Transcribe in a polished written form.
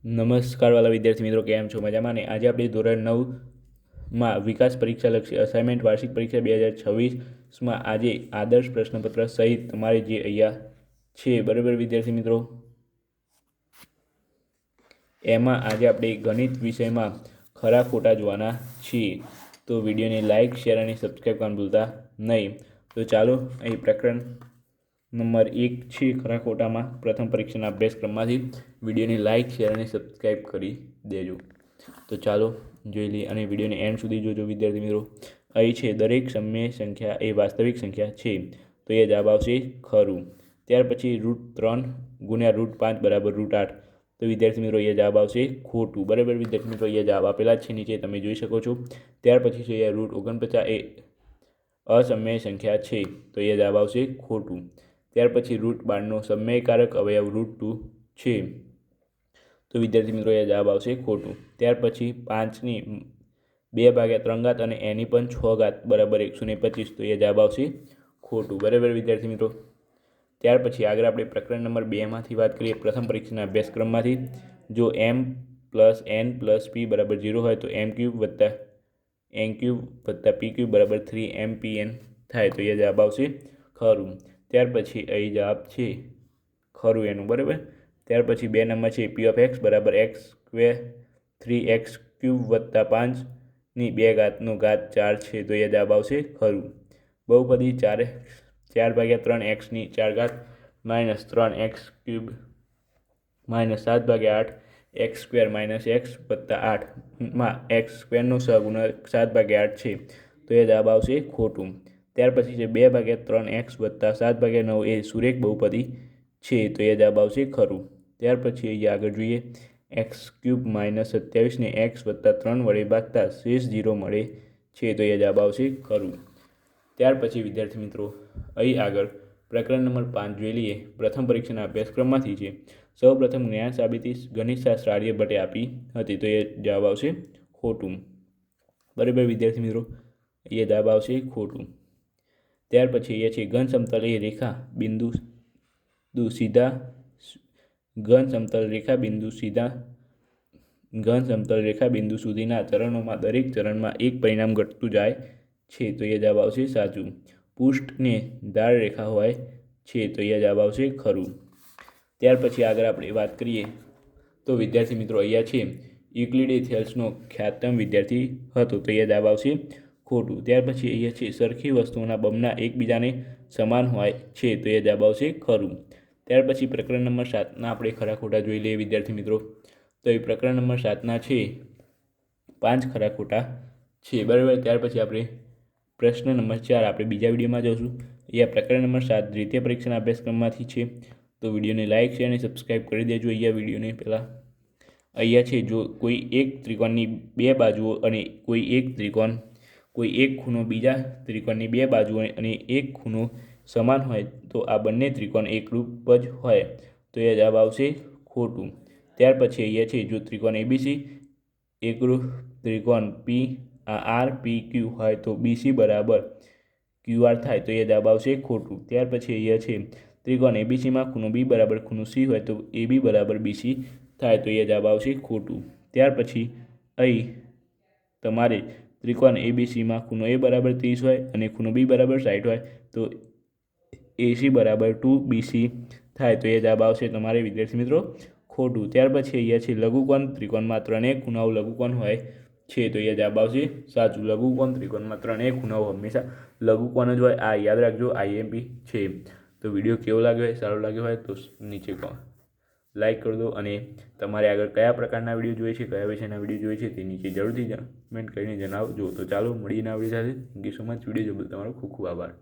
નમસ્કાર વાલા વિદ્યાર્થી મિત્રો, કેમ છો? મજામાં ને? આજે આપણે ધોરણ 9માં વિકાસ પરીક્ષા લક્ષી અસાઇનમેન્ટ વાર્ષિક પરીક્ષા 2026માં આજે આદર્શ પ્રશ્નપત્ર સહિત તમારે જે અહીંયા છે, બરાબર વિદ્યાર્થી મિત્રો, એમાં આજે આપણે ગણિત વિષયમાં ખરા ખોટા જોવાના છીએ. તો વિડીયોને લાઇક, શેર અને સબસ્ક્રાઈબ કરવાનું ભૂલતા નહીં. તો ચાલો, અહીં પ્રકરણ નંબર 1 છે ખરા ખોટામાં પ્રથમ પરીક્ષાના અભ્યાસક્રમમાંથી. વિડીયોને લાઇક, શેર અને સબસ્ક્રાઈબ કરી દેજો. તો ચાલો જોઈ લઈએ અને વિડીયોને એન્ડ સુધી જોજો વિદ્યાર્થી મિત્રો. અહીં છે દરેક સમય સંખ્યા એ વાસ્તવિક સંખ્યા છે, તો એ જવાબ આવશે ખરું. ત્યાર પછી √3 ગુણ્યા √5 બરાબર √8, તો વિદ્યાર્થી મિત્રો એ જવાબ આવશે ખોટું. બરાબર વિદ્યાર્થી મિત્રો, એ જવાબ આપેલા જ છે નીચે તમે જોઈ શકો છો. ત્યાર પછી છે √49 એ અસમય સંખ્યા છે, તો એ જવાબ આવશે ખોટું. ત્યાર પછી √12નો સમયકારક અવયવ √2 છે, તો વિદ્યાર્થી મિત્રો એ જવાબ આવશે ખોટું. ત્યાર પછી 5ની 2/3 અને એની પણ 6 બરાબર 125, તો એ જવાબ આવશે ખોટું. બરાબર વિદ્યાર્થી મિત્રો. ત્યાર પછી આગળ આપણે પ્રકરણ નંબર 2માંથી વાત કરીએ, પ્રથમ પરીક્ષાના અભ્યાસક્રમમાંથી. જો m+n+p બરાબર 0 હોય તો m³ + n³ + p³ બરાબર 3mpn થાય, તો એ જવાબ આવશે ખરું. ત્યાર પછી અહીં જવાબ છે ખરું એનું. બરાબર. ત્યાર પછી 2 નંબર છે p(x) બરાબર x² 3x³ + 5ની 2 છે, તો એ જવાબ આવશે ખરું. બહુપદી 4/3 ની 4 - 3x³ - 7/8 x² - x + 8માં x² સહગુણક 7/8 છે, તો એ જવાબ આવશે ખોટું. ત્યાર પછી છે 2/3x + 7/9 એ સુરેખ બહુપદી છે, તો એ જવાબ આવશે ખરું. ત્યાર પછી અહીંયા આગળ જોઈએ, x³ - 27 ને x + 3 વડે ભાગતા શેષ 0 મળે છે, તો એ જવાબ આવશે ખરું. ત્યાર પછી વિદ્યાર્થી મિત્રો અહીં આગળ પ્રકરણ નંબર 5 જોઈ લઈએ, પ્રથમ પરીક્ષાના અભ્યાસક્રમમાંથી છે. સૌ પ્રથમ જ્ઞાન સાબિતી ગણિતશાસ્ત્ર આર્યભટ્ટે આપી હતી, તો એ જવાબ આવશે ખોટું. બરાબર વિદ્યાર્થી મિત્રો, એ જવાબ આવશે ખોટું. ત્યાર પછી એ છે ઘન સમતલ એ રેખા બિંદુ સીધા ઘન સમતલ રેખા બિંદુ સુધીના ચરણોમાં દરેક ચરણમાં એક પરિણામ ઘટતું જાય છે, તો એ જવાબ આવશે સાચું. પૃષ્ઠને ઢાળ રેખા હોય છે, તો એ જવાબ આવશે ખરું. ત્યાર પછી આગળ આપણે વાત કરીએ તો વિદ્યાર્થી મિત્રો અહીંયા છે યુક્લિડે થેલ્સનો ખ્યાતનામ વિદ્યાર્થી હતો, તો એ જવાબ આવશે ખોટું. ત્યાર પછી અહીંયા છે સરખી વસ્તુઓના બમણા એકબીજાને સમાન હોય છે, તો એ જવાબ આવશે ખરું. ત્યાર પછી પ્રકરણ નંબર 7ના આપણે ખરા ખોટા જોઈ લઈએ વિદ્યાર્થી મિત્રો. તો એ પ્રકરણ નંબર 7ના છે 5 ખરા ખોટા છે. બરાબર. ત્યાર પછી આપણે પ્રશ્ન નંબર 4 આપણે બીજા વિડીયોમાં જોઈશું. અહીંયા પ્રકરણ નંબર 7 દ્વિતીય પરીક્ષાના અભ્યાસક્રમમાંથી છે, તો વિડીયોને લાઇક, શેર અને સબસ્ક્રાઈબ કરી દેજો. અહીંયા વિડીયોને પહેલાં અહીંયા છે જો કોઈ એક ત્રિકોણની 2 બાજુઓ અને કોઈ એક ખૂણો બીજા ત્રિકોણની 2 બાજુઓ અને એક ખૂણો સમાન હોય, તો આ બંને ત્રિકોણ એકરૂપ જ હોય, તો એ જવાબ આવશે ખોટું. ત્યાર પછી અહીંયા છે જો ત્રિકોણ ABC એકરૂપ ત્રિકોણ PRPQ હોય તો BC બરાબર QR થાય, તો એ જવાબ આવશે ખોટું. ત્યાર પછી અહીંયા છે ત્રિકોણ ABCમાં ખૂણો B બરાબર ખૂણો C હોય તો AB બરાબર BC થાય, તો એ જવાબ આવશે ખોટું. ત્યાર પછી અહીં તમારે ત્રિકોણ ABCમાં ખૂણો A બરાબર 30 હોય અને ખૂણો B બરાબર 60 હોય તો AC બરાબર 2BC થાય, તો એ જવાબ આવશે તમારે વિદ્યાર્થી મિત્રો ખોટું. ત્યાર પછી અહીંયા છે લઘુકોણ ત્રિકોણમાં ત્રણેય ખૂણાઓ લઘુકોણ હોય છે, તો એ જવાબ આવશે સાચું. લઘુકોણ ત્રિકોણમાં ત્રણેય ખૂણાઓ હંમેશા લઘુકોણ જ હોય, આ યાદ રાખજો, IMP છે. તો વિડીયો કેવો લાગ્યો હોય, સારો લાગ્યો હોય તો નીચે લાઇક કરી દો અને તમારે આગળ કયા પ્રકારના વિડીયો જોઈએ છે, કયા વિષયના વિડીયો જોઈએ છે તે નીચે જરૂરથી કમેન્ટ કરીને જણાવજો. તો ચાલો મળીને આ વિડીયો સાથે. Thank you so much. Video જોવા તમારો ખૂબ ખૂબ આભાર.